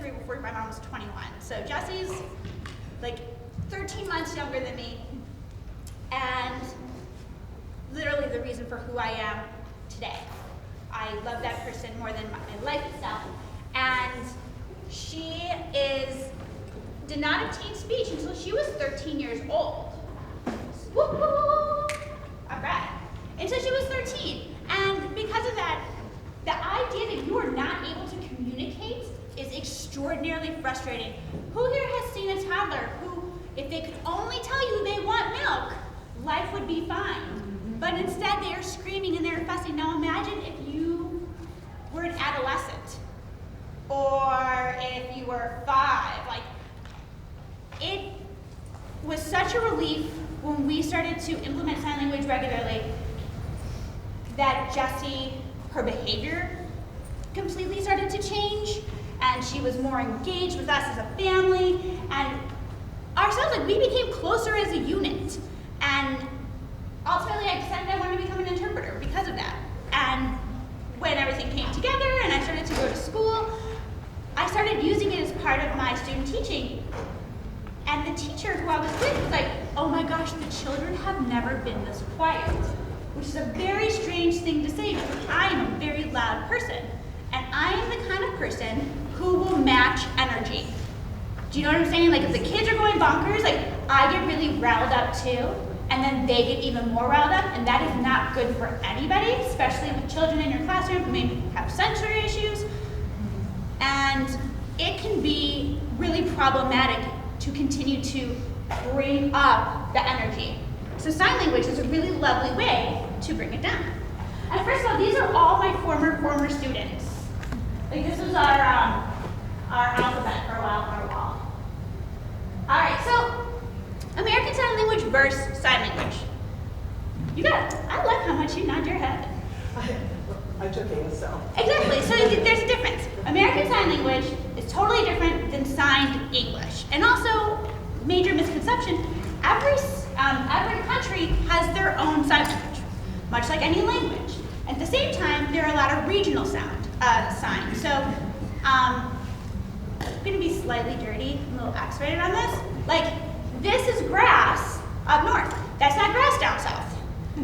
anniversary before my mom was 21. So Jesse's like 13 months younger than me, and literally the reason for who I am today. I love that person more than my life itself. And she did not obtain speech until she was 13 years old. Woo-hoo! All right. Until she was 13. And because of that, the idea that you are not able to communicate is extraordinarily frustrating. Who here has seen a toddler who, if they could only tell you they want milk, life would be fine? But instead they are screaming and they're fussing. Now imagine if you were an adolescent, or if you were 5. Like, it was such a relief when we started to implement sign language regularly that Jessie, her behavior completely started to change, and she was more engaged with us as a family, and ourselves, like, we became closer as a unit. And ultimately I decided I wanted to become an interpreter because of that. And when everything came together and I started to go to school, I started using it as part of my student teaching. And the teacher who I was with was like, oh my gosh, the children have never been this quiet. Which is a very strange thing to say because I am a very loud person. And I am the kind of person who will match energy. Do you know what I'm saying? Like, if the kids are going bonkers, like, I get really riled up too, and then they get even more riled up, and that is not good for anybody, especially with children in your classroom who maybe have sensory issues. And it can be really problematic to continue to bring up the energy. So sign language is a really lovely way to bring it down. And first of all, these are all my former students. Like, this is our alphabet for a while on our wall. All right, so American Sign Language versus sign language. You got it. I like how much you nod your head. I took ASL. Exactly, so there's a difference. American Sign Language is totally different than signed English. And also, major misconception, every country has their own sign language, much like any language. At the same time, there are a lot of regional signs. So, I'm gonna be slightly dirty, a little X-rated on this. Like, this is grass up north. That's not grass down south.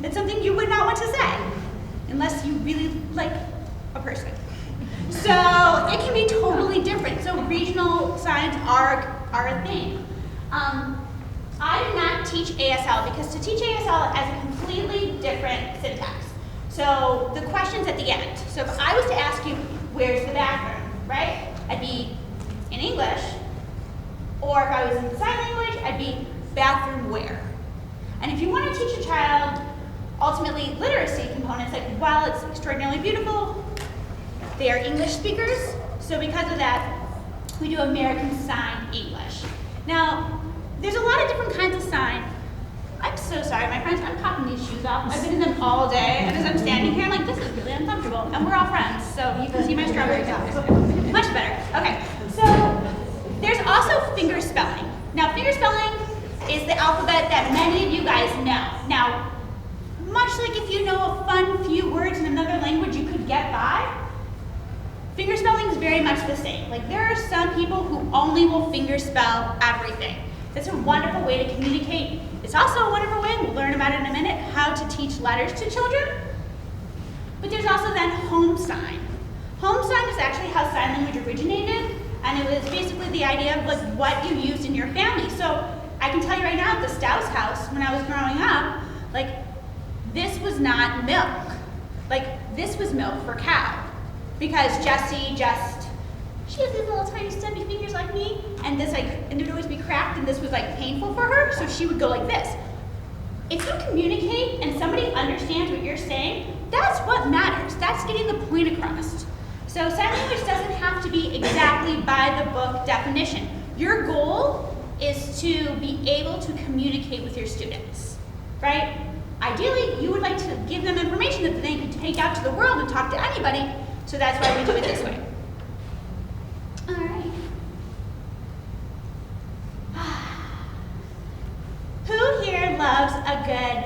It's something you would not want to say, unless you really like a person. So it can be totally different. So regional signs are a thing. I did not teach ASL because to teach ASL has a completely different syntax. So the question's at the end. So if I was to ask you, where's the bathroom, right? I'd be in English. Or if I was in sign language, I'd be bathroom where. And if you want to teach a child ultimately literacy components, like while it's extraordinarily beautiful, they are English speakers. So because of that, we do American Sign English. Now, there's a lot of different kinds of sign. I'm so sorry, my friends, I'm popping these shoes off. I've been in them all day, and as I'm standing here, I'm like, this is really uncomfortable. And we're all friends, so you can see my strawberry toes. Much better. Okay, so there's also finger spelling. Now, finger spelling is the alphabet that many of you guys know. Now, much like if you know a fun few words in another language you could get by, finger spelling is very much the same. Like, there are some people who only will finger spell everything. That's a wonderful way to communicate. It's also a wonderful way, we'll learn about it in a minute, how to teach letters to children. But there's also then home sign. Home sign is actually how sign language originated, and it was basically the idea of like what you used in your family. So I can tell you right now, at the Stouse house, when I was growing up, like, this was not milk. Like, this was milk for cow. Because Jessie she has these little tiny stubby fingers like me, and this and it would always be cracked, and this was like painful for her, so she would go like this. If you communicate and somebody understands what you're saying, that's what matters. That's getting the point across. So sign language doesn't have to be exactly by the book definition. Your goal is to be able to communicate with your students, right? Ideally, you would like to give them information that they can take out to the world and talk to anybody, so that's why we do it this way. All right. Who here loves a good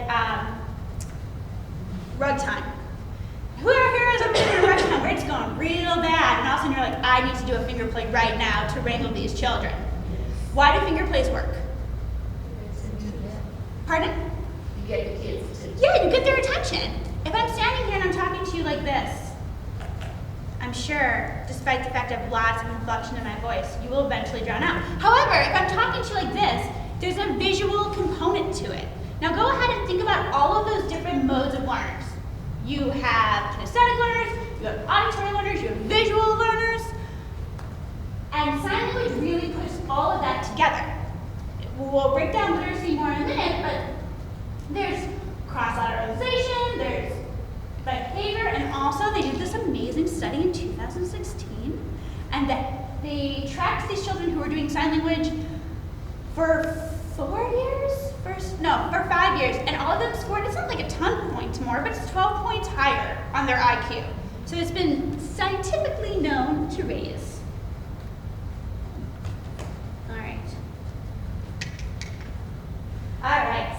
rug time? Who here has ever been in a rug time where it's going real bad, and all of a sudden you're like, I need to do a finger play right now to wrangle these children. Why do finger plays work? Pardon? You get the kids to. Yeah, you get their attention. If I'm standing here and I'm talking to you like this, I'm sure, despite the fact I have lots of inflection in my voice, you will eventually drown out. However, if I'm talking to you like this, there's a visual component to it. Now go ahead and think about all of those different modes of learners. You have kinesthetic learners, you have auditory learners, you have visual learners, and sign language really puts all of that together. We'll break down literacy more in a minute, but there's cross-lateralization, there's behavior, and also they did this amazing study in 2016, and that they tracked these children who were doing sign language for 4 years? For 5 years, and all of them scored, it's not like a ton of points more, but it's 12 points higher on their IQ. So it's been scientifically known to raise. All right.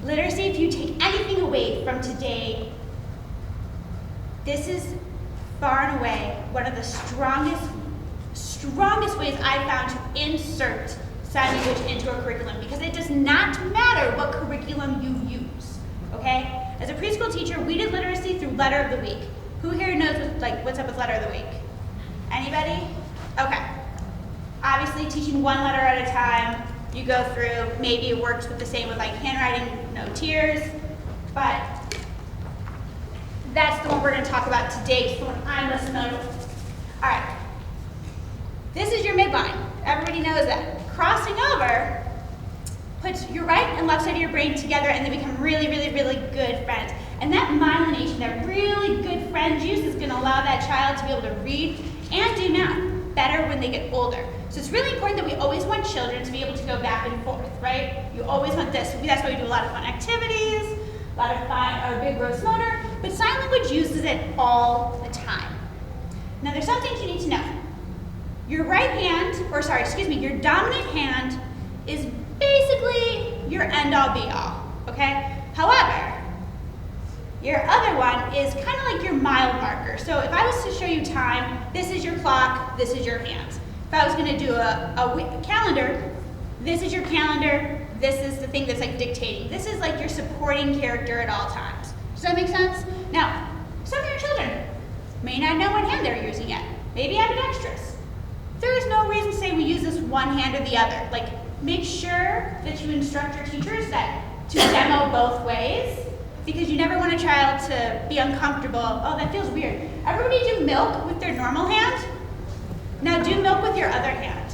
Literacy, if you take anything away from today, this is far and away one of the strongest ways I found to insert sign language into a curriculum, because it does not matter what curriculum you use, okay? As a preschool teacher, we did literacy through letter of the week. Who here knows what's up with letter of the week? Anybody? Okay. Obviously, teaching one letter at a time, you go through, maybe it works with the same with like handwriting, no tears, but that's the one we're gonna talk about today, it's the one I'm less familiar with. All right, this is your midline. Everybody knows that. Crossing over puts your right and left side of your brain together, and they become really, really, really good friends. And that myelination, that really good friend juice, is going to allow that child to be able to read and do math better when they get older. So it's really important that we always want children to be able to go back and forth, right? You always want this. That's why we do a lot of fun activities, a lot of fun, our big gross motor, but sign language uses it all the time. Now there's some things you need to know. Your your dominant hand is basically your end-all be-all, okay? However, your other one is kind of like your mile marker. So if I was to show you time, this is your clock, this is your hands. If I was gonna do a calendar, this is your calendar, this is the thing that's like dictating. This is like your supporting character at all times. Does that make sense? Now, some of your children may not know what hand they're using yet. Maybe ambidextrous. There is no reason to say we use this one hand or the other. Like, make sure that you instruct your teachers to demo both ways, because you never want a child to be uncomfortable. Oh, that feels weird. Everybody do milk with their normal hand. Now do milk with your other hand.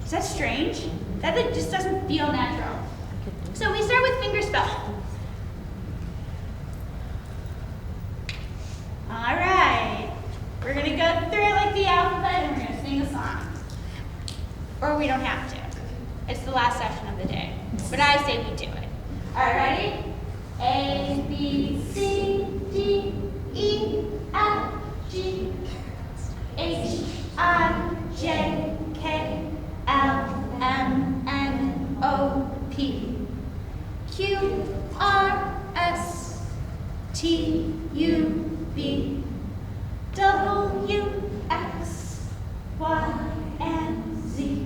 Is that strange? That just doesn't feel natural. So we start with finger spell. All right. We're going to go through it like the alphabet, and we're going to sing a song. Or we don't have to. It's the last session of the day. But I say we do it. All right, ready? A, B, C, D, E, F, G, H, I, J, K, L, M, N, O, P, Q, R, S, T, U, V, W, X, Y, and Z.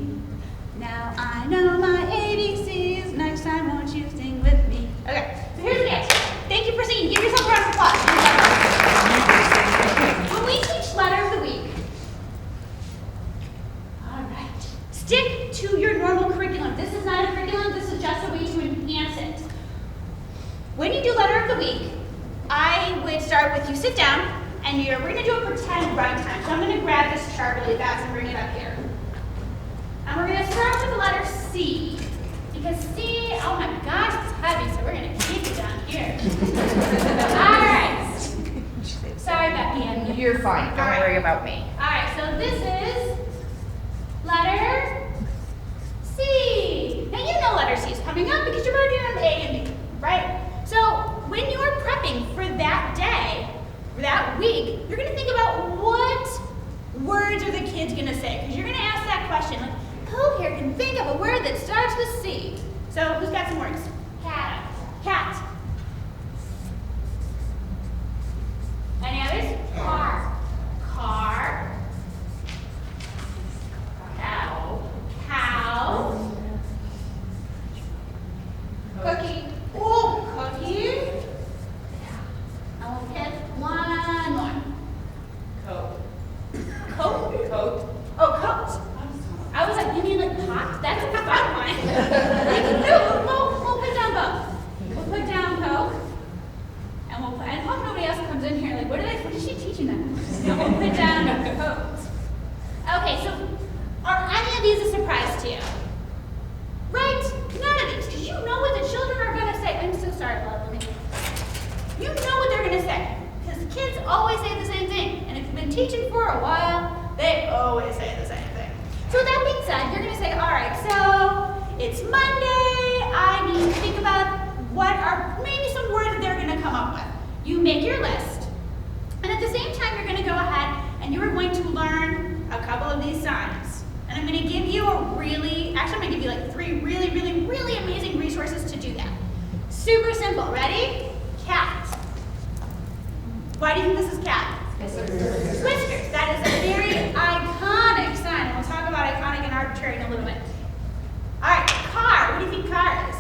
Now I know my ABCs. Next time, won't you sing with me? Okay, so here's the dance. Thank you for singing. Give yourself a round of applause. When we teach letter of the week, all right, stick to your normal curriculum. This is not a curriculum. This is just a way to enhance it. When you do letter of the week, I would start with you sit down, and we're going to do a pretend run time. So I'm going to grab this chart really fast and bring it up here. And we're going to start with the letter C, because C, oh my gosh, it's heavy, so we're going to keep it down here. All right. Sorry, Becky. You're fine. Don't worry about me. All right, so this is letter C. Now you know letter C is coming up because you're already on A and B, right? So when you're prepping for that day, for that week, you're going to think about what words are the kids going to say, because you're going to ask that question, like, who here can think of a word that starts with C? So who's got some words? Cat. Cat. Any others? Car. Car. teaching them. Don't put down coats. Okay, so are any of these a surprise to you? Right? None of these, because you know what the children are going to say. I'm so sorry, love. You know what they're going to say, because kids always say the same thing. And if you've been teaching for a while, they always say the same thing. So with that being said, you're going to say, all right, so it's Monday. I need to think about what are maybe some words that they're going to come up with. You make your list. And at the same time, you're going to go ahead and you're going to learn a couple of these signs. And I'm going to give you I'm going to give you like 3 really, really, really amazing resources to do that. Super simple. Ready? Cat. Why do you think this is cat? Whiskers. That is a very iconic sign. And we'll talk about iconic and arbitrary in a little bit. All right, car. What do you think car is?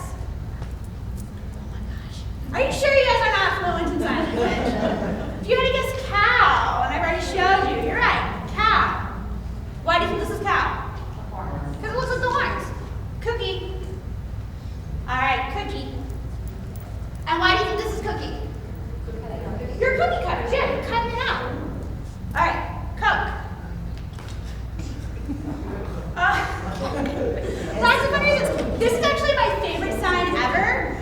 Oh my gosh. Are you sure you guys are not fluent in sign language? If you had to guess cow, and I've already showed you, you're right. Cow. Why do you think this is cow? Because it looks like the horns. Cookie. All right, cookie. And why do you think this is cookie? You're cookie cutters, yeah, you're cutting it out. All right, Coke. Lots of fun reasons. This is actually my favorite sign ever,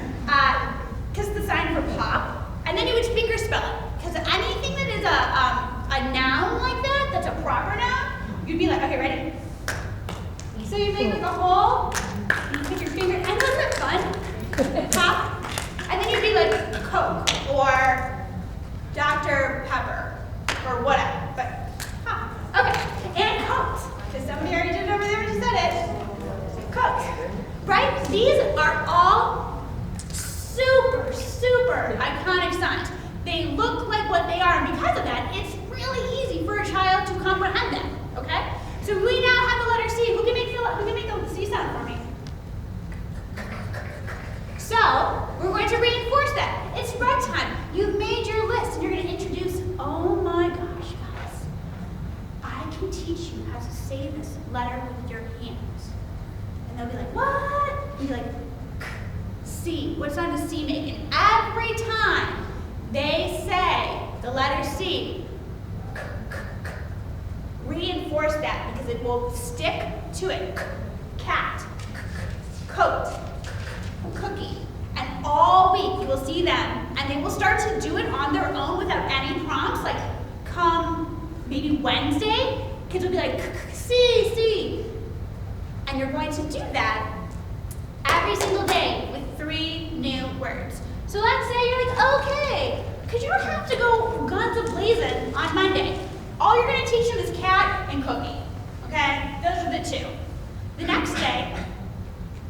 because it's the sign for pop. And then you would finger spell it, because anything that is a noun like that, that's a proper noun, you'd be like, okay, ready? So you make like a hole, and you put your finger, and wasn't it fun? Pop, and then you'd be like Coke, or Dr. Pepper, or whatever, but pop. Okay, and Coke, because somebody already did it over there and just said it. Coke, right? These are all super, super iconic signs. They look like what they are, and because of that, it's really easy for a child to comprehend them, okay? So we now have the letter C. Who can make the C sound for me? So, we're going to reinforce that. It's red time. You've made your list, and you're going to introduce, oh my gosh, guys. I can teach you how to say this letter with your hands. And they'll be like, what? And you're like, C. What sound does C make? And every time they say the letter C, reinforce that because it will stick to it. Cat, coat, cookie. And all week you will see them and they will start to do it on their own without any prompts. Like come maybe Wednesday, kids will be like, C. And you're going to do that every single day with 3 new words. So let's say you're like, okay, because you don't have to go guns a-blazing on Monday. All you're going to teach them is cat and cookie, okay? Those are the 2. The next day,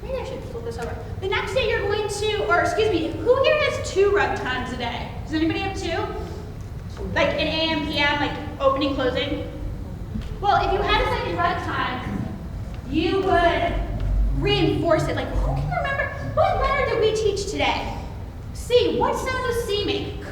maybe I should flip this over. The next day you're going to, or excuse me, who here has 2 rug times a day? Does anybody have 2? Like an AM, PM, like opening, closing? Well, if you had a second rug time, you would reinforce it. Like, who can remember, what letter did we teach today? C, what sound does C make?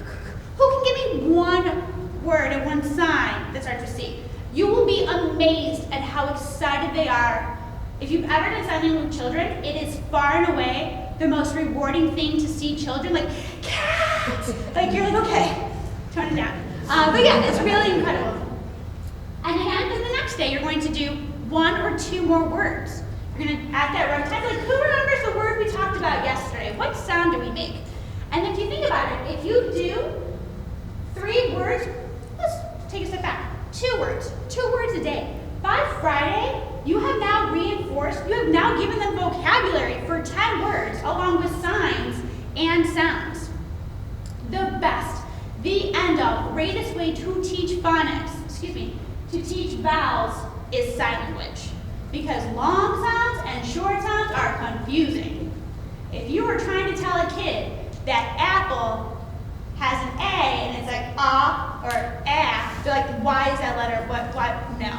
Who can give me one word and one sign that starts with C? You will be amazed at how excited they are. If you've ever done sign language with children, it is far and away the most rewarding thing to see children like, cat! Like, you're like, okay, tone it down. But yeah, it's really incredible. And then the next day, you're going to do 1 or 2 more words. You're going to, at that right time, like, who remembers the word we talked about yesterday? What sound do we make? And if you think about it, if you do 3 words, let's take a step back. 2 words a day. By Friday, you have now reinforced, you have now given them vocabulary for 10 words along with signs and sounds. The best, the end all, greatest way to teach phonics, to teach vowels is sign language. Because long sounds and short sounds are confusing. If you were trying to tell a kid that apple has an A and it's like ah or ah, they're like, why is that letter, what, no.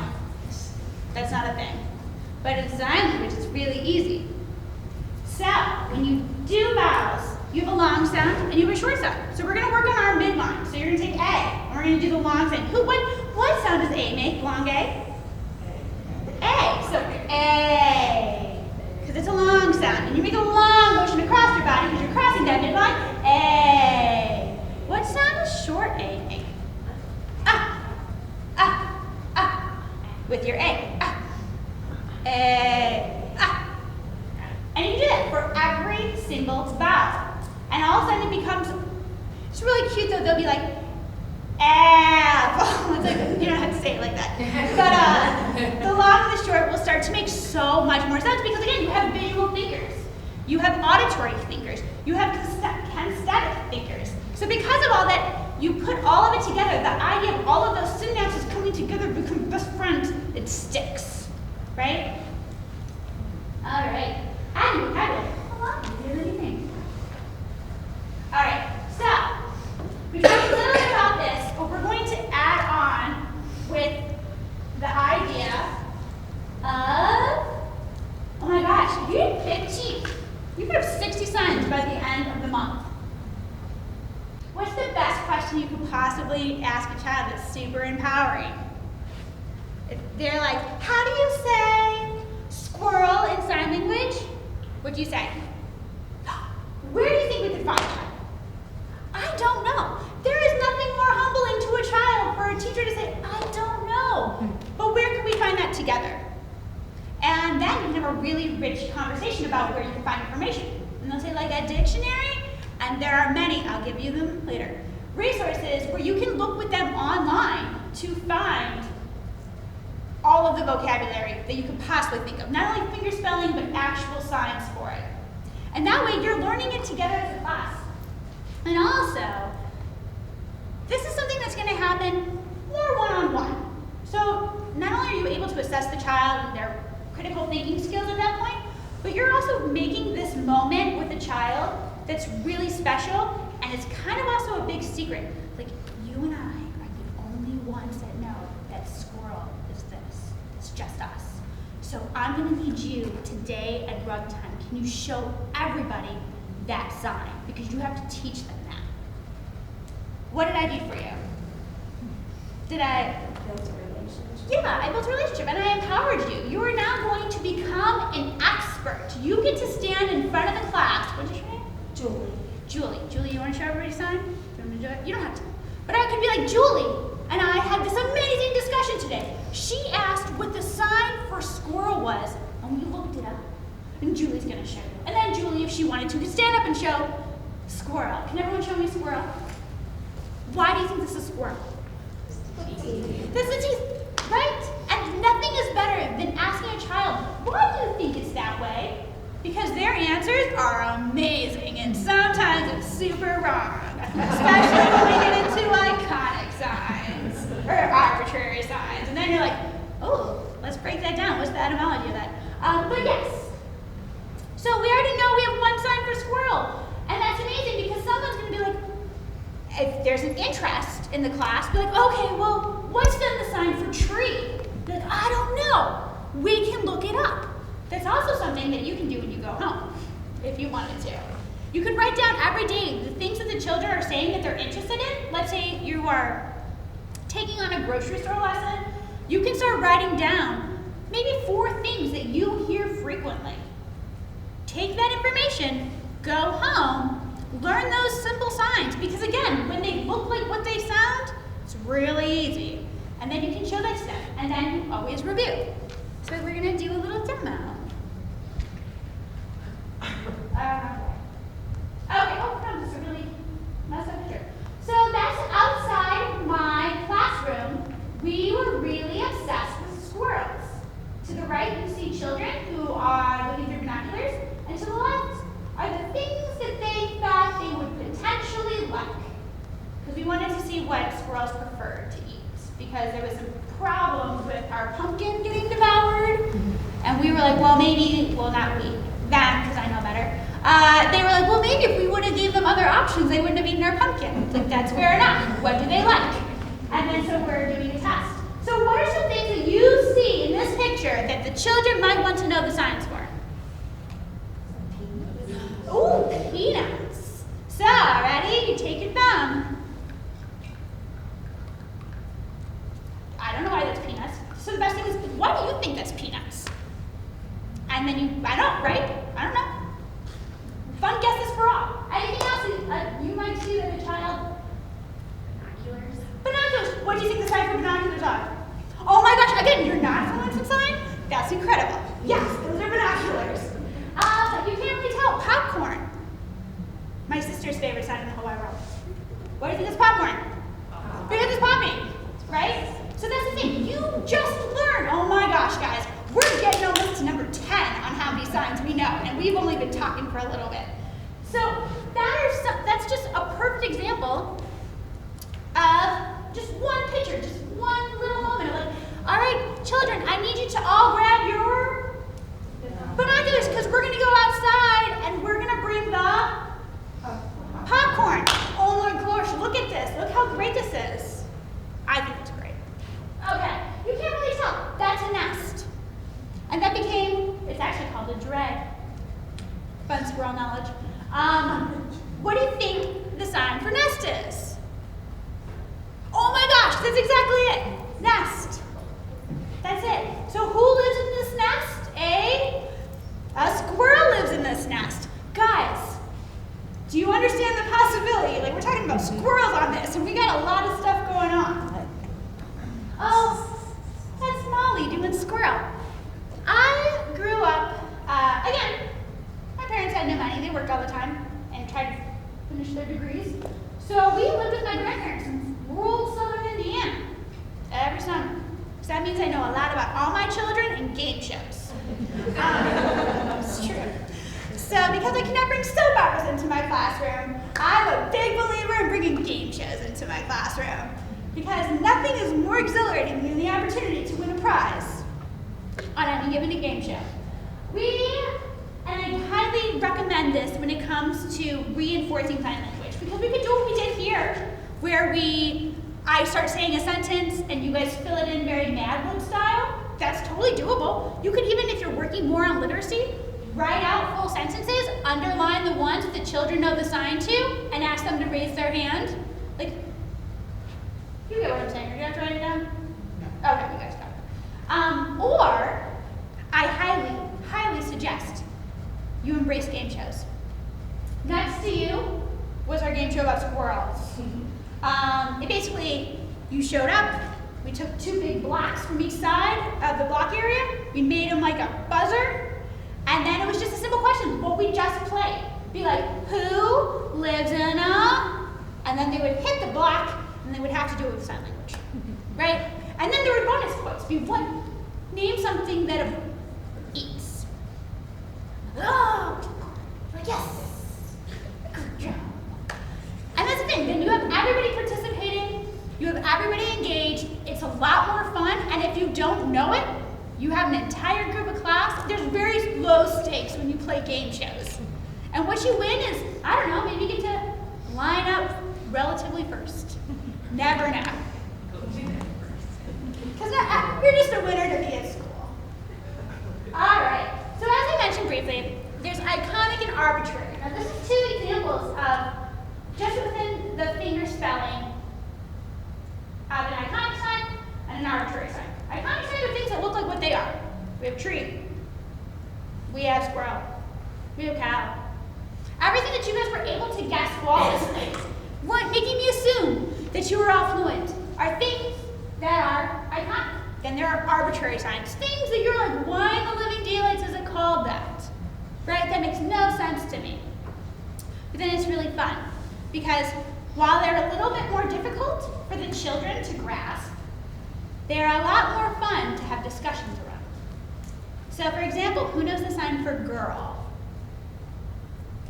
That's not a thing. But in sign language, it's really easy. So, when you do vowels, you have a long sound and you have a short sound. So we're going to work on our midline. So you're going to take A, and we're going to do the long sound. What sound does A make, long A? A. So A. Because it's a long sound. And you make a long motion across your body because you're crossing that midline. A. What sound does short A make? Ah. with your A. And you do that for every single vowel. And all of a sudden it becomes, it's really cute though, they'll be like, apple. It's like, you don't have to say it like that. But the long and the short will start to make so much more sense because again, you have visual thinkers. You have auditory thinkers. You have kinesthetic thinkers. So because of all that, you put all of it together, the idea of all of those synapses coming together become best friends, it sticks, right? All right, adding vocabulary, a lot easier than you think. All right, so we've talked a little bit about this, but we're going to add on with the idea of, oh my gosh, if you did 15, you could have 60 signs by the end of the month. What's the best question you could possibly ask a child that's super empowering? If they're like, how do you say squirrel in sign language? What do you say? Where do you think we could find that? I don't know. There is nothing more humbling to a child for a teacher to say, I don't know. But where can we find that together? And then you can have a really rich conversation about where you can find information. And they'll say like a dictionary, and there are many, I'll give you them later, resources where you can look with them online to find all of the vocabulary that you could possibly think of. Not only finger spelling, but actual signs for it. And that way you're learning it together as a class. And also, this is something that's gonna happen more one-on-one. So not only are you able to assess the child and their critical thinking skills at that point, but you're also making this moment with a child that's really special, and it's kind of also a big secret. Like, you and I are the only ones that know that squirrel is this. It's just us. So I'm gonna need you today at rug time. Can you show everybody that sign? Because you have to teach them that. What did I do for you? Did I? Built a relationship. Yeah, I built a relationship and I empowered you. You are now going to become an expert. You get to stand in front of the class. What did you name? Julie. Julie, you want to show everybody sign? Do you want to do it? You don't have to. But I could be like, Julie, and I had this amazing discussion today. She asked what the sign for squirrel was, and we looked it up. And Julie's going to show you. And then Julie, if she wanted to, could stand up and show squirrel. Can everyone show me squirrel? Why do you think this is squirrel? This is the teeth, right? And nothing is better than asking a child, why do you think it's that way? Because their answers are amazing, and sometimes it's super wrong. Especially when we get into iconic signs, or arbitrary signs. And then you're like, oh, let's break that down. What's the etymology of that? But yes. So we already know we have one sign for squirrel. And that's amazing because someone's going to be like, if there's an interest in the class, be like, okay, well, what's then the sign for tree? Be like, I don't know. We can look it up. That's also something that you can do when you go home, if you wanted to. You could write down every day the things that the children are saying that they're interested in. Let's say you are taking on a grocery store lesson. You can start writing down maybe 4 things that you hear frequently. Take that information, go home, learn those simple signs. Because again, when they look like what they sound, it's really easy. And then you can show that to them. And then you always review. So we're gonna do a little demo. Okay, oh no, this is a really messed up picture. So that's outside my classroom. We were really obsessed with squirrels. To the right, you see children who are looking through binoculars, and to the left are the things that they thought they would potentially like. Because we wanted to see what squirrels preferred to eat. Because there was some problems with our pumpkin getting devoured. And we were like, well, maybe, well, not we, them, because I know better. They were like, well, maybe if we would have gave them other options, they wouldn't have eaten our pumpkin. It's like, that's fair enough. What do they like? And then so we're doing a test. So what are some things that you see in this picture that the children might want to know the signs for? Ooh, peanuts. So, ready? You take your thumb. I don't know why that's peanuts. So the best thing is, why do you think that's peanuts? And then you, I don't know, right? I don't know. Fun guesses for all. Anything else you might see that a child? Binoculars. Binoculars. What do you think the sign for binoculars are? Oh my gosh, again, you're not fluent in sign? That's incredible. Yes, those are binoculars. You can't really tell. Popcorn. My sister's favorite sign in the whole wide world. What do you think is popcorn? Because it's popping, right? So that's the thing. You just learned. Oh my gosh, guys. We're getting almost to number 10 on how many signs we know, and we've only been talking for a little bit. So that's just a perfect example of just one picture, just one little moment of like, all right, children, I need you to all grab your binoculars because we're going to go outside and we're going to bring the popcorn. Oh my gosh, look at this. Look how great this is. I think it's great. Okay, you can't really tell. That's a nest. And that became, it's actually called a dreg. Fun squirrel knowledge. What do you think the sign for nest is? Oh my gosh, that's exactly it. Nest. That's it. So who lives in this nest? A squirrel lives in this nest. Guys, do you understand the possibility? Like, we're talking about squirrels on this, and we got a lot of stuff going on. Oh, that's Molly doing squirrel. I grew up, again, my parents had no money. They worked all the time and tried to finish their degrees. So we lived with my grandparents in rural southern Indiana every summer. So that means I know a lot about all my children and game shows. It's true. So because I cannot bring soap operas into my classroom, I'm a big believer in bringing game shows into my classroom. Because nothing is more exhilarating than the opportunity to win a prize on any given game show. And I highly recommend this when it comes to reinforcing sign language, because we could do what we did here, where I start saying a sentence and you guys fill it in very Mad Lib style. That's totally doable. You could even, if you're working more on literacy, write out full sentences, underline the ones that the children know the sign to, and ask them to raise their hand. Like, you get what I'm saying? Are you going to have to write it down? No. Okay, you guys got it. Or, I highly suggest you embrace game shows. Next to you was our game show about squirrels. It basically, you showed up, we took 2 big blocks from each side of the block area, we made them like a buzzer, and then it was just a simple question, what we just played. Be like, who lives in a, and then they would hit the block, and they would have to do it with sign language, right? And then there were bonus points. Be what? Name something that eats. Oh, like, yes, good job. And that's the thing, then you have everybody participating, you have everybody engaged, it's a lot more fun, and if you don't know it, you have an entire group of class. There's very low stakes when you play game shows. And what you win is, I don't know, maybe you get to line up relatively first. Never know. Because you're just a winner to be at school. All right, so as I mentioned briefly, there's iconic and arbitrary. Now this is 2 examples of just within the finger spelling of an iconic sign and an arbitrary sign. Iconic signs are things that look like what they are. We have tree. We have squirrel. We have cow. Everything that you guys were able to guess while listening, making me assume that you were all fluent, are things that are iconic. Then there are arbitrary signs. Things that you're like, why in the living daylights is it called that? Right? That makes no sense to me. But then it's really fun. Because while they're a little bit more difficult for the children to grasp, they're a lot more fun to have discussions around. So for example, who knows the sign for girl?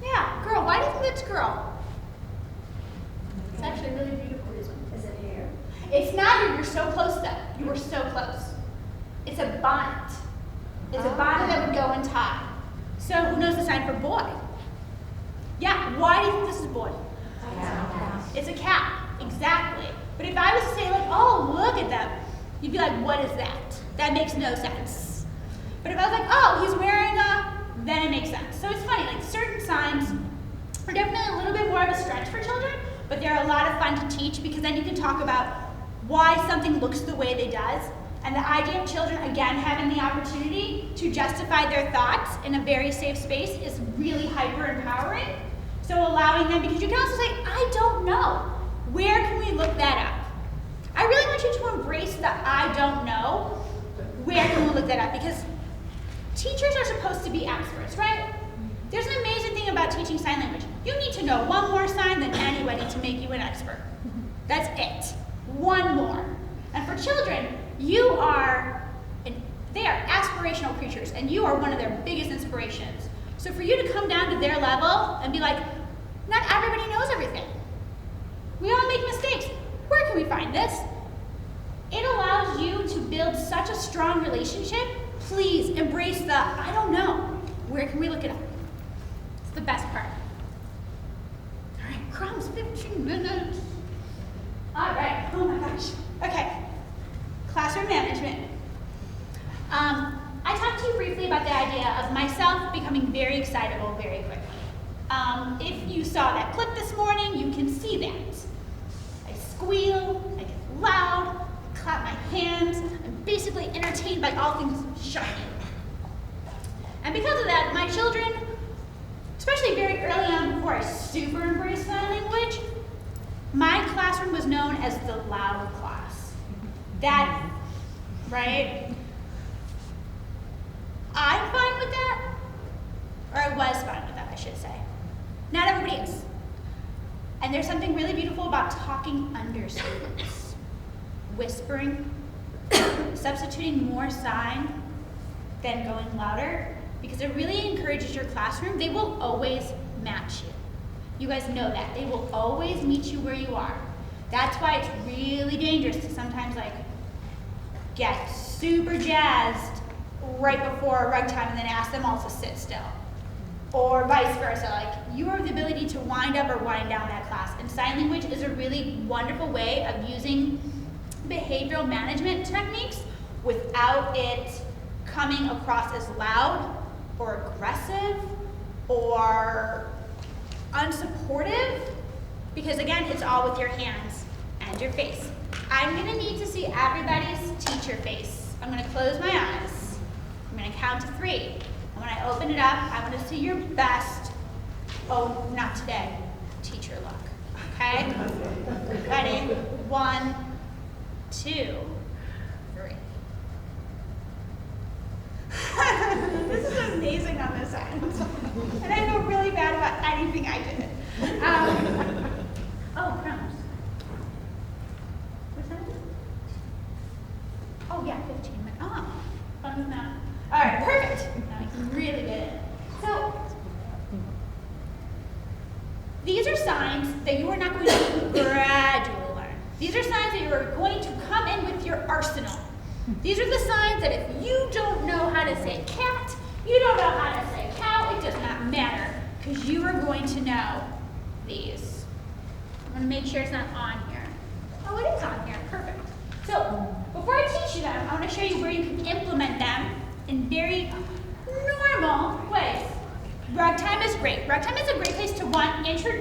Yeah, girl. Why do you think it's girl? It's actually a really beautiful reason. Is it hair? It's not hair. You're so close though. You were so close. It's a bonnet. It's a bonnet that would go in tie. So who knows the sign for boy? Yeah, why do you think this is boy? It's a cap, exactly. But if I was to say like, oh, look at them, you'd be like, what is that? That makes no sense. But if I was like, oh, he's wearing a, then it makes sense. So it's funny, like certain signs are definitely a little bit more of a stretch for children, but they're a lot of fun to teach because then you can talk about why something looks the way it does. And the idea of children, again, having the opportunity to justify their thoughts in a very safe space is really hyper empowering. So allowing them, because you can also say, I don't know. Where can we look that up? I really want you to embrace the I don't know Where can we look that up? Because teachers are supposed to be experts, right? There's an amazing thing about teaching sign language. You need to know one more sign than anybody to make you an expert. That's it. One more. And for children, they are aspirational creatures, and you are one of their biggest inspirations. So for you to come down to their level and be like, not everybody knows everything. We all make mistakes. Where can we find this? It allows you to build such a strong relationship. Please embrace the, I don't know. Where can we look it up? It's the best part. All right, crumbs, 15 minutes. All right, oh my gosh. Okay, classroom management. I talked to you briefly about the idea of myself becoming very excitable very quickly. If you saw that clip this morning, you can see that. I squeal, I get loud, I clap my hands, I'm basically entertained by all things shiny. And because of that, my children, especially very early on before I super embraced sign language, my classroom was known as the loud class. That, right? I'm fine with that, or I was fine with that, I should say. Not everybody is. And there's something really beautiful about talking under students, whispering, substituting more sign than going louder, because it really encourages your classroom. They will always match you. You guys know that. They will always meet you where you are. That's why it's really dangerous to sometimes get super jazzed right before rug time and then ask them all to sit still. Or vice versa. You have the ability to wind up or wind down that class. And sign language is a really wonderful way of using behavioral management techniques without it coming across as loud or aggressive or unsupportive, because again, it's all with your hands and your face. I'm gonna need to see everybody's teacher face. I'm gonna close my eyes. I'm gonna count to 3. And when I open it up, I wanna see your best, oh, not today, teacher look, okay? Ready? 1, 2, 3. This is amazing on this end. And I feel really bad about anything I did. Oh, crumbs. What's that? Oh, yeah, 15 minutes. Oh, fun with that. All right, perfect. Now I can really get it. So, these are signs that you are not going to gradually learn. These are signs that you are going to come in with your arsenal. These are the signs that if you don't know how to say cat, you don't know how to say cow, it does not matter, because you are going to know these. I'm going to make sure it's not on here. Oh, it is on here. Perfect. So, before I teach you them, I want to show you where you can implement them in very normal ways. Rug time is great. Rug time is a great place to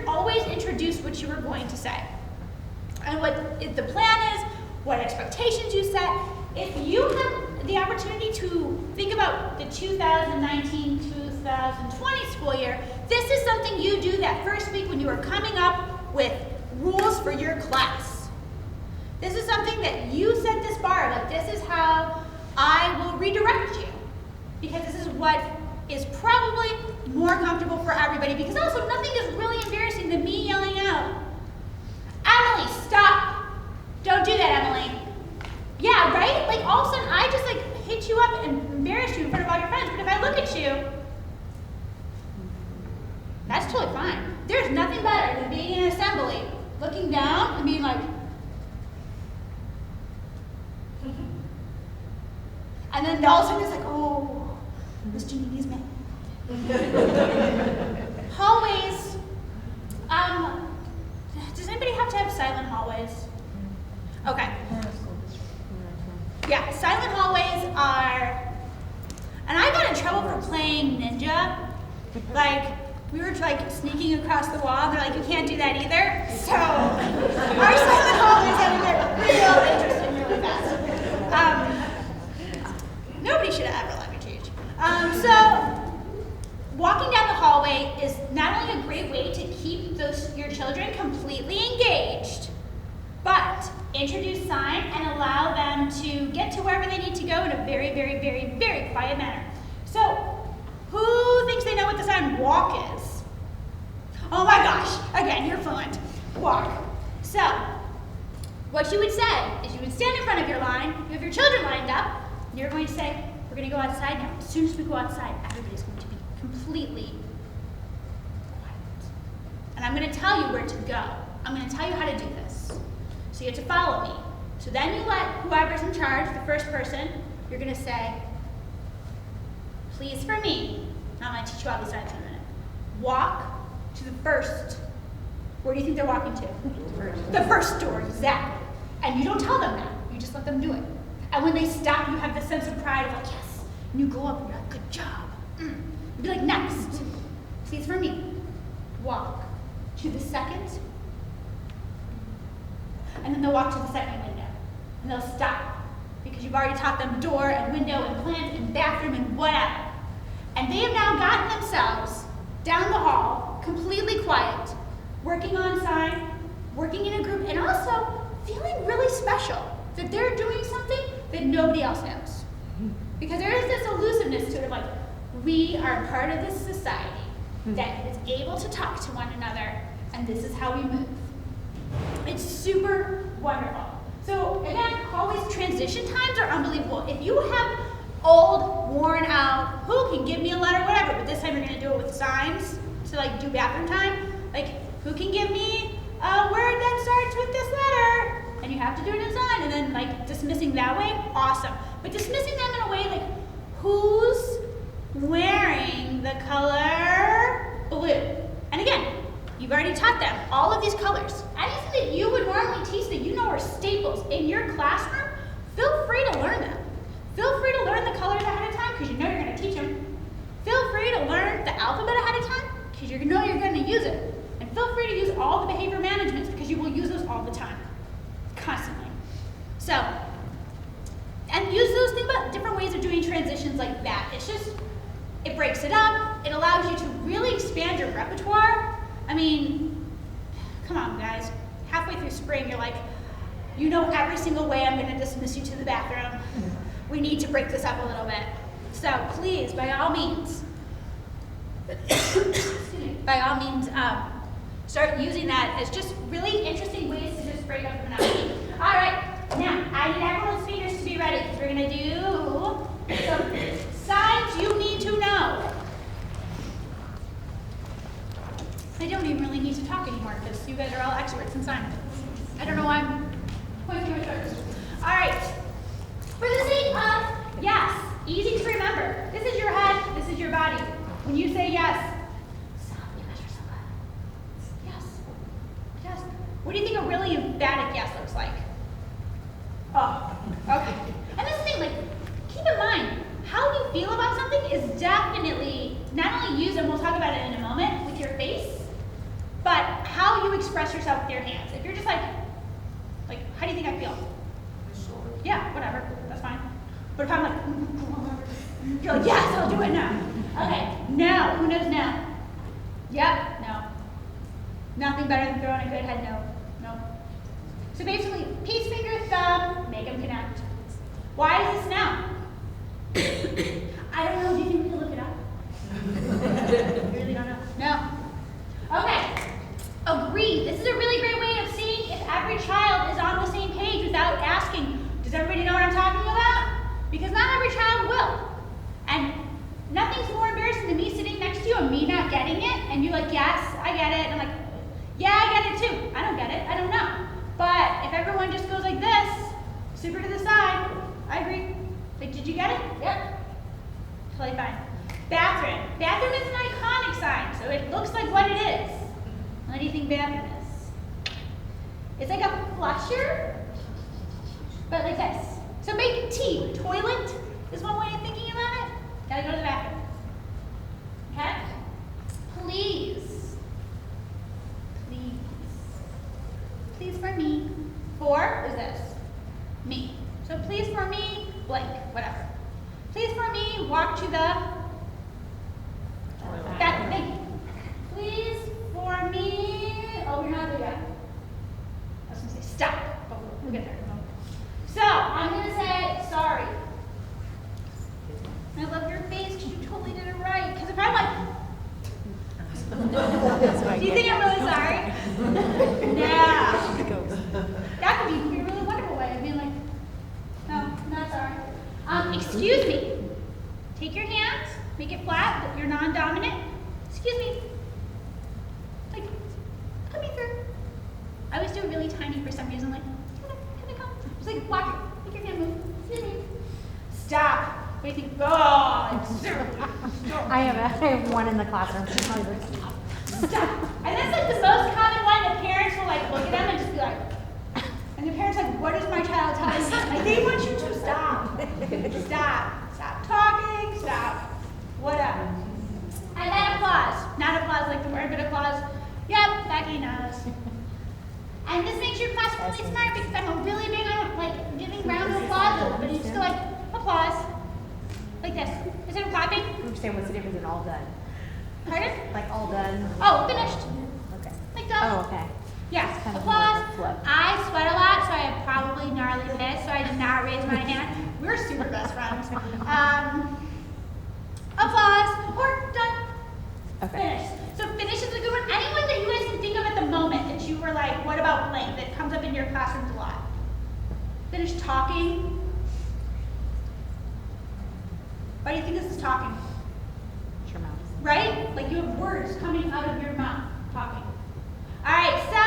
always introduce what you are going to say. And what the plan is, what expectations you set. If you have the opportunity to think about the 2019-2020 school year, this is something you do that first week when you are coming up with rules for your class. This is something that you set this bar, this is how I will redirect you. Because this is what is probably more comfortable for everybody, because also nothing is really embarrassing than me yelling out, Emily, stop! Don't do that, Emily. Yeah, right? All of a sudden I just hit you up and embarrass you in front of all your friends, but if I look at you, that's totally fine. There's nothing better than being in an assembly, looking down and being like, and then all of a sudden it's oh, Miss Giannini's mad. Hallways. Does anybody have to have silent hallways? Okay. Yeah, silent hallways are, and I got in trouble for playing ninja. We were sneaking across the wall, and they're like, you can't do that either. So, our silent hallways had to get real interesting really fast. Nobody should have ever let me teach. So, walking down the hallway is not only a great way to keep your children completely engaged, but introduce sign and allow them to get to wherever they need to go in a very, very, very, very quiet manner. So, who thinks they know what the sound walk is? Oh my gosh, again, you're fluent. Walk. So, what you would say is you would stand in front of your line, you have your children lined up, and you're going to say, we're going to go outside now. As soon as we go outside, everybody's going to be completely quiet. And I'm going to tell you where to go. I'm going to tell you how to do this. So you have to follow me. So then you let whoever's in charge, the first person, you're going to say, please for me, I'm going to teach you all these signs in a minute. Walk to the first. Where do you think they're walking to? The first door, exactly. And you don't tell them that. You just let them do it. And when they stop, you have this sense of pride of like, yes. And you go up and you're like, good job. You'd be like, next. Please for me. Walk to the second. And then they'll walk to the second window. And they'll stop. Because you've already taught them door and window and plant and bathroom and whatever. And they have now gotten themselves down the hall, completely quiet, working on sign, working in a group, and also feeling really special that they're doing something that nobody else knows. Because there is this elusiveness to it of like, we are part of this society that is able to talk to one another, and this is how we move. It's super wonderful. So again, always transition times are unbelievable. If you have old, worn out, who can give me a letter, whatever, but this time you're gonna do it with signs to like do bathroom time. Like, who can give me a word that starts with this letter? And you have to do it in sign, and then like dismissing that way, awesome. But dismissing them in a way like, who's wearing the color blue? And again, you've already taught them all of these colors. Anything that you would normally teach that you know are staples in your classroom, feel free to learn them. Feel free to learn the colors ahead of time because you know you're going to teach them. Feel free to learn the alphabet ahead of time because you know you're going to use it. And feel free to use all the behavior managements because you will use those all the time, constantly. So, and use those, think about different ways of doing transitions like that. It's just, it breaks it up. It allows you to really expand your repertoire. I mean, come on, guys. Halfway through spring, you're like, you know every single way I'm going to dismiss you to the bathroom. We need to break this up a little bit. So please, by all means, start using that as just really interesting ways to just break up the monotony. All right, now I need everyone's fingers to be ready because we're going to do some signs you need to know. I don't even really need to talk anymore because you guys are all experts in signs. I don't know why I'm pointing my shoulders. All right. For the sake of yes, easy to remember. This is your head, this is your body. When you say yes, stop, you guys are so loud. Yes. Yes. What do you think a really emphatic yes looks like? Oh, okay. And this thing, like, keep in mind, how you feel about something is definitely not only used, and we'll talk about it in a moment, with your face, but how you express yourself with your hands. If you're just like, how do you think I feel? Yeah, whatever, that's fine. But if I'm like, you're like, yes, I'll do it now. Okay, no, who knows no? Yep, no. Nothing better than throwing a good head no. No. So basically, peace finger, thumb, make them connect. Why is this now? I don't know, do you think we can look it up? I really don't know. No. Okay, agree. This is a really great way of seeing if every child is on the same page without asking, does everybody know what I'm talking about? Because not every child will. And nothing's more embarrassing than me sitting next to you and me not getting it, and you're like, yes, I get it. And I'm like, yeah, I get it too. I don't get it, I don't know. But if everyone just goes like this, super to the side, I agree. Like, did you get it? Yep. Totally fine. Bathroom. Bathroom is an iconic sign, so it looks like what it is. What do you think bathroom is? It's like a flusher, but like this. So make T. Toilet is one way of thinking about it. Gotta go to the bathroom. Okay? Please. Please. Please for me. For is this. Me. So please for me, blank, whatever. Please for me, walk to the back thing. Please for me, oh, we're not there yet. I was gonna say stop, but we'll get there. So I'm gonna say sorry. Excuse me. Take your hands, make it flat, but you're non-dominant. Excuse me. Like, come me through. I always do it really tiny for some reason, like, can I come? Just like, walk it, make your hand move. Excuse me. Stop. What do you think? Oh, I have one in the classroom. stop. And that's like the most common one. The parents will like look at them and just be like, and the parents like, what is my child telling me? Like, they want you to stop. Stop. Stop talking. Stop. Whatever. And then applause. Not applause like the word, but applause. Yep, Becky knows. And this makes your class really smart because I'm really big on like giving round of applause, but you just go like applause, like this. Instead of clapping. I understand what's the difference in all done. Pardon? Like all done. Oh, finished. Okay. Like done. Oh, okay. Yeah. Kind of Applause. like a flip. I sweat a lot, so I have probably gnarly piss, so I did not raise my hand. We're super best friends. Applause or done. Okay. Finish. So finish is a good one. Anyone that you guys can think of at the moment that you were like, what about blank, that comes up in your classrooms a lot? Finish talking. Why do you think this is talking? It's your mouth. Right? Like you have words coming out of your mouth talking. All right, so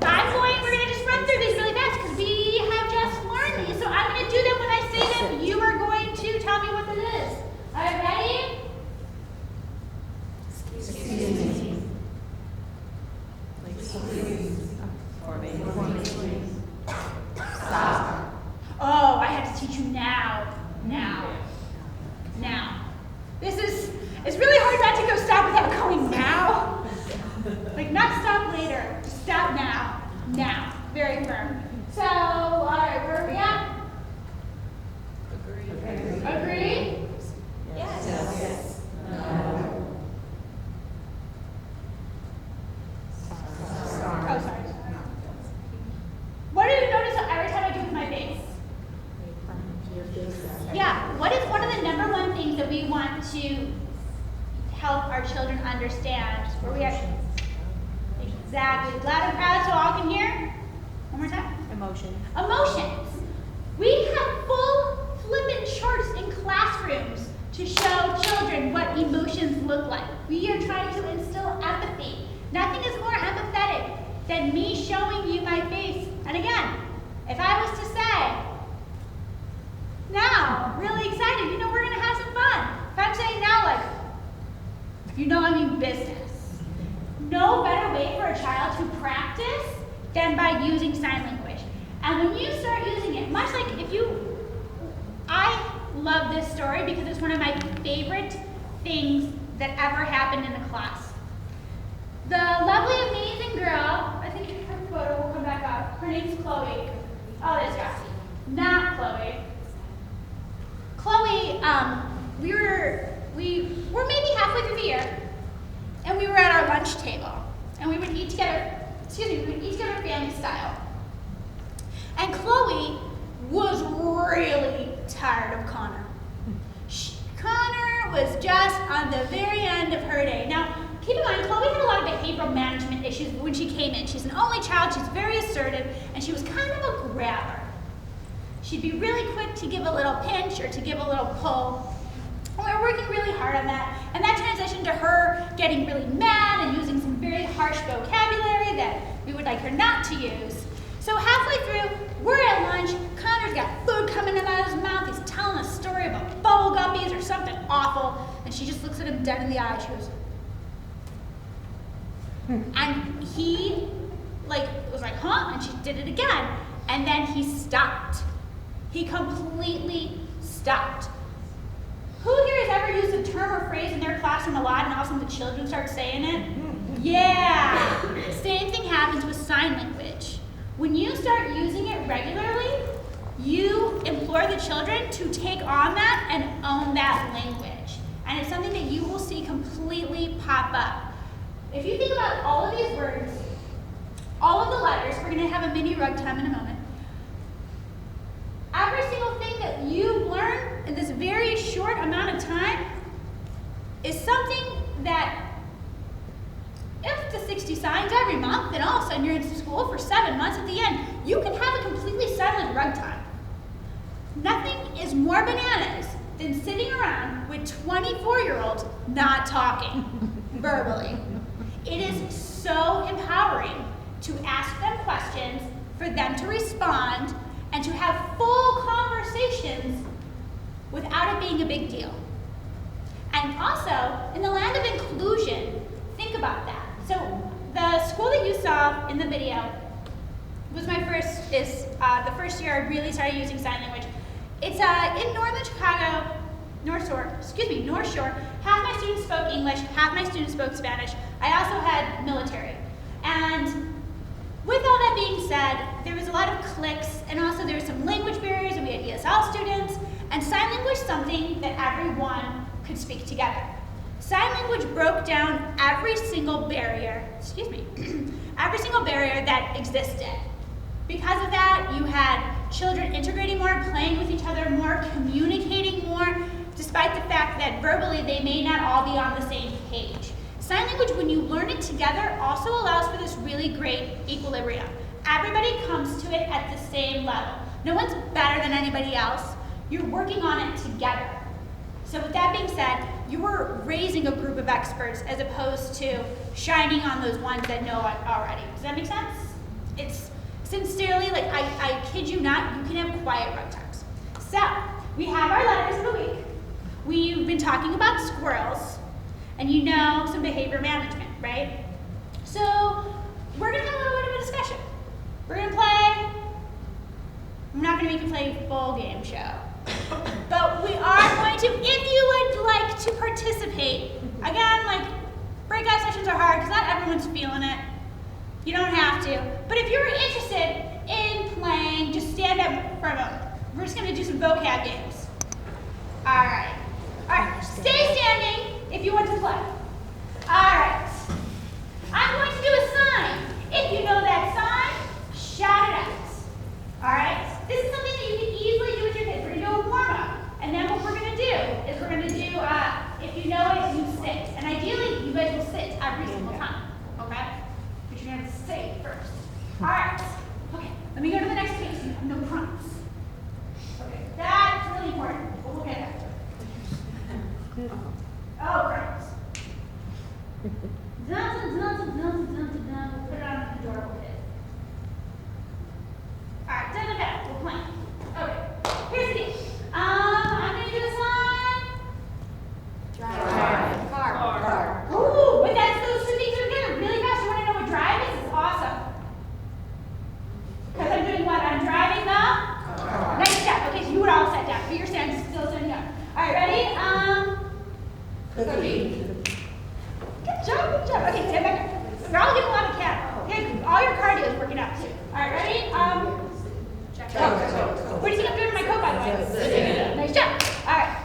we're going to just run through these really fast because we have just learned these. So I'm going to do them when I say them. You are going to tell me what it is. All right, ready? Stop. Oh, I have to teach you now. It's really hard not to go stop without going now. Like not stop later, just stop now. Now, very firm. So, all right, where are we at? Agree? Yes. No. Oh, sorry. What do you notice every time I do with my face? Yeah, what is one of the number one things that we want to help our children understand? Where we at? Exactly. Loud and proud so all can hear. One more time. Emotion. Emotions. We have full flippant charts in classrooms to show children what emotions look like. We are trying to instill empathy. Nothing is more empathetic than me showing you my face. And again, if I was to say, now, really excited, you know we're gonna have some fun. If I'm saying now, like, you know I mean business. No better way for a child to practice than by using sign language. And when you start using it, much like I love this story because it's one of my favorite things that ever happened in the class. The lovely, amazing girl, I think her photo will come back up. Her name's Chloe. Oh, there's Cassie. Not Chloe. Chloe, we were maybe halfway through the year, and we were at our lunch table, and we would eat together, family style. And Chloe was really tired of Connor. Connor was just on the very end of her day. Now, keep in mind, Chloe had a lot of behavioral management issues when she came in. She's an only child, she's very assertive, and she was kind of a grabber. She'd be really quick to give a little pinch or to give a little pull. And we were working really hard on that. And that transitioned to her getting really mad and using some very harsh vocabulary that we would like her not to use. So halfway through, we're at lunch. Connor's got food coming out of his mouth. He's telling a story about bubble guppies or something awful. And she just looks at him dead in the eye. She goes, and he was like, huh? And she did it again. And then he stopped. He completely stopped. Who here has ever used a term or phrase in their classroom a lot and all of a sudden the children start saying it? Yeah! Same thing happens with sign language. When you start using it regularly, you implore the children to take on that and own that language. And it's something that you will see completely pop up. If you think about all of these words, all of the letters, we're going to have a mini rug time in a moment. Every single thing that you learn in this very short amount of time is something that, if to 60 signs every month, and all of a sudden you're in school for 7 months at the end, you can have a completely silent rug time. Nothing is more bananas than sitting around with 24-year-olds not talking verbally. It is so empowering to ask them questions, for them to respond, and to have full conversations without it being a big deal. And also, in the land of inclusion, think about that. So the school that you saw in the video was the first year I really started using sign language. It's in northern Chicago, North Shore. Half my students spoke English, half my students spoke Spanish. I also had military. And with all that being said, there was a lot of cliques, and also there were some language barriers, and we had ESL students, and sign language is something that everyone could speak together. Sign language broke down every single barrier, every single barrier that existed. Because of that, you had children integrating more, playing with each other more, communicating more, despite the fact that verbally they may not all be on the same page. Sign language, when you learn it together, also allows for this really great equilibrium. Everybody comes to it at the same level. No one's better than anybody else. You're working on it together. So with that being said, you were raising a group of experts as opposed to shining on those ones that know it already. Does that make sense? It's sincerely, like, I kid you not, you can have quiet rug talks. So, we have our letters of the week. We've been talking about squirrels, and you know some behavior management, right? So, we're gonna have a little bit of a discussion. We're gonna play, I'm not gonna make you play a full game show, but we are going to, if you would like to participate, again, like, breakout sessions are hard because not everyone's feeling it. You don't have to. But if you're interested in playing, just stand up for a moment. We're just going to do some vocab games. All right. All right. Stay standing if you want to play. All right. I'm going to do a sign. If you know that sign, shout it out. All right. This is something that you can easily do with your kids. We're going to do a warm-up. And then what we're going to do is we're going to do, if you know it, you sit. And ideally, you guys will sit every single time. Okay? But you're going to say it first. All right. Okay, let me go to the next page so you have no crumbs. Okay, that's really important. We'll look at that. Oh, crumbs. We'll put it on an adorable kid. All right, done with that. We'll plan. Okay, here's the deal. I'm going to do a sign. Drive. Car. Ooh, but that's those two things are together really fast. You want to know what drive is? It's awesome. Because I'm doing what? I'm driving the car. Nice job. Okay, so you would all sit down. But you're still sitting up. All right, ready? Cookie. Good job, good job. Okay, stand back up. You're all getting a lot of cat. Okay, all your cardio is working out too. All right, ready? What do you think I'm doing in my coat, by the way? Nice job. All right.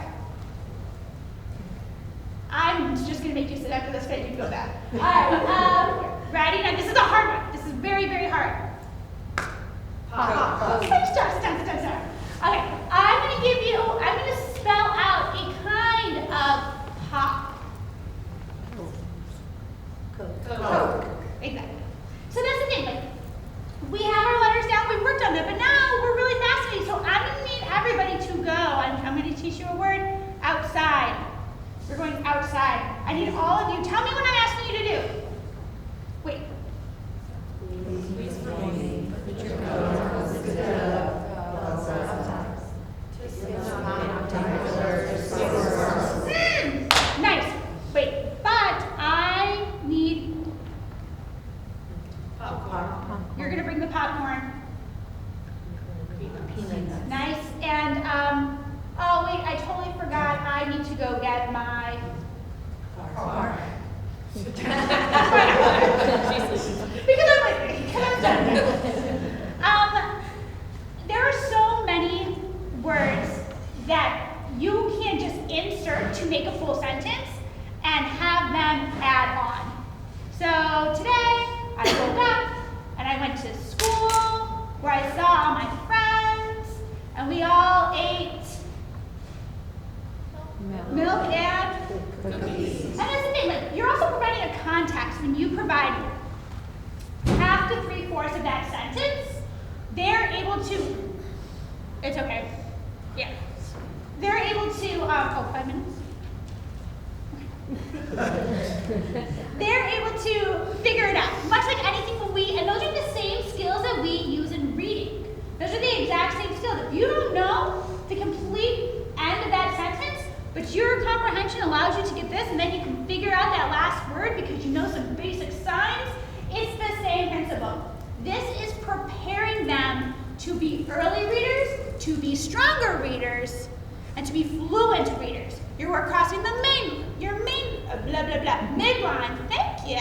I'm just going to make you sit after this fit. You can go back. All right. Ready? Now, this is a hard one. This is very, very hard. Nice job. Sit down, sit down, sit down. Okay. I'm going to spell out a kind of pop. Coke. Exactly. So that's the thing. Like, we have our letters down. We worked on them, but now we're really fascinated. So I'm going to need everybody to go. I'm going to teach you a word. Outside. We're going outside. I need all of you. Tell me what I'm asking you to do. Wait. Nice. Wait. But I need. Popcorn. You're gonna bring the popcorn. Nice. And oh wait, I totally forgot. I need to go get my car. Because I'm like, can I done? There are so many words that you can just insert to make a full sentence and have them add on. So today, I woke up and I went to school where I saw all my friends and we all ate milk and cookies. And that's the thing, like, you're also providing a context. When you provide half to 3/4 of that sentence, they're able to, it's okay. Oh, 5 minutes? They're able to figure it out, much like anything and those are the same skills that we use in reading. Those are the exact same skills. If you don't know the complete end of that sentence, but your comprehension allows you to get this, and then you can figure out that last word because you know some basic signs, it's the same principle. This is preparing them to be early readers, to be stronger readers, and to be fluent readers. You are crossing your main, blah, blah, blah, midline. Thank you.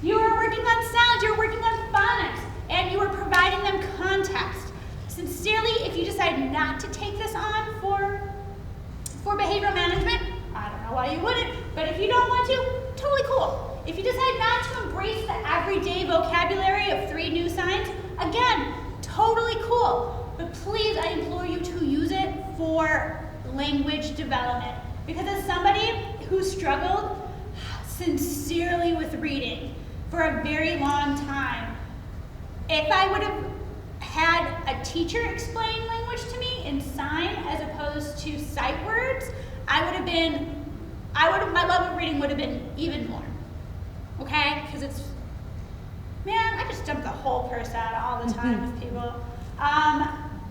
You are working on sounds, you're working on phonics, and you are providing them context. Sincerely, if you decide not to take this on for behavioral management, I don't know why you wouldn't, but if you don't want to, totally cool. If you decide not to embrace the everyday vocabulary of 3 new signs, again, totally cool. But please, I implore you to use it for language development. Because as somebody who struggled sincerely with reading for a very long time, if I would have had a teacher explain language to me in sign as opposed to sight words, my love of reading would have been even more. Okay? Because I just dump the whole purse out all the time with people.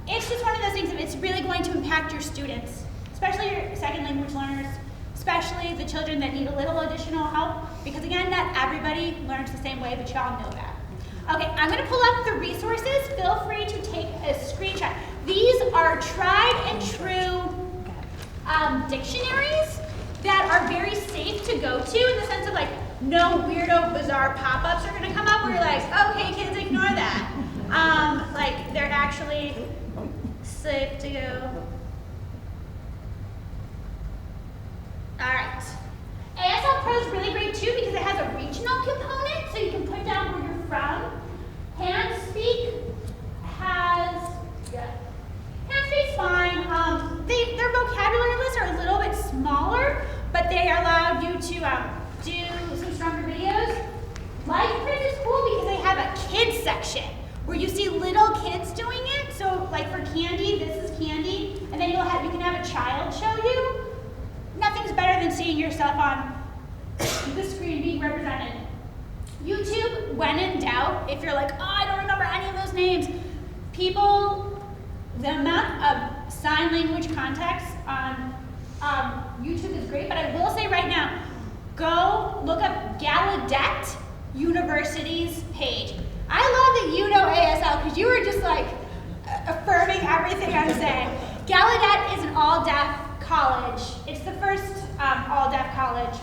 It's just one of those things that it's really going to impact your students, especially your second language learners, especially the children that need a little additional help, because again, not everybody learns the same way, but y'all know that. Okay, I'm gonna pull up the resources. Feel free to take a screenshot. These are tried and true dictionaries that are very safe to go to in the sense of like, no weirdo, bizarre pop-ups are gonna come up where you're like, okay, kids, ignore that. Like, they're actually safe to go. All right. ASL Pro is really great too because it has a regional component, so you can put down where you're from. HandSpeak HandSpeak's fine. Their vocabulary lists are a little bit smaller, but they allow you to do some stronger videos. LifePrint is cool because they have a kids section where you see little kids doing it. So, like for Candy, this is Candy, and then you can have a child show you. Nothing's better than seeing yourself on the screen being represented. YouTube, when in doubt, if you're like, oh, I don't remember any of those names, the amount of sign language context on YouTube is great, but I will say right now, go look up Gallaudet University's page. I love that you know ASL because you were just like affirming everything I'm saying. Gallaudet is an all-deaf college. It's the first all-deaf college.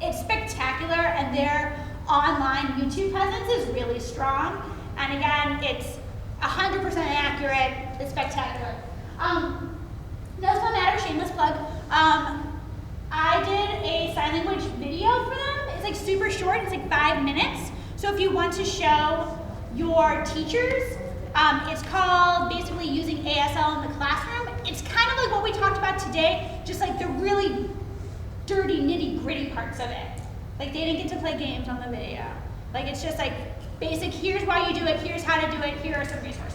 It's spectacular, and their online YouTube presence is really strong. And again, it's 100% accurate. It's spectacular. No small matter, shameless plug. I did a sign language video for them. It's like super short. It's like 5 minutes. So if you want to show your teachers, it's called basically using ASL in the classroom. It's kind of like what we talked about today, just like the really dirty, nitty-gritty parts of it. Like they didn't get to play games on the video. Like it's just like basic, here's why you do it, here's how to do it, here are some resources.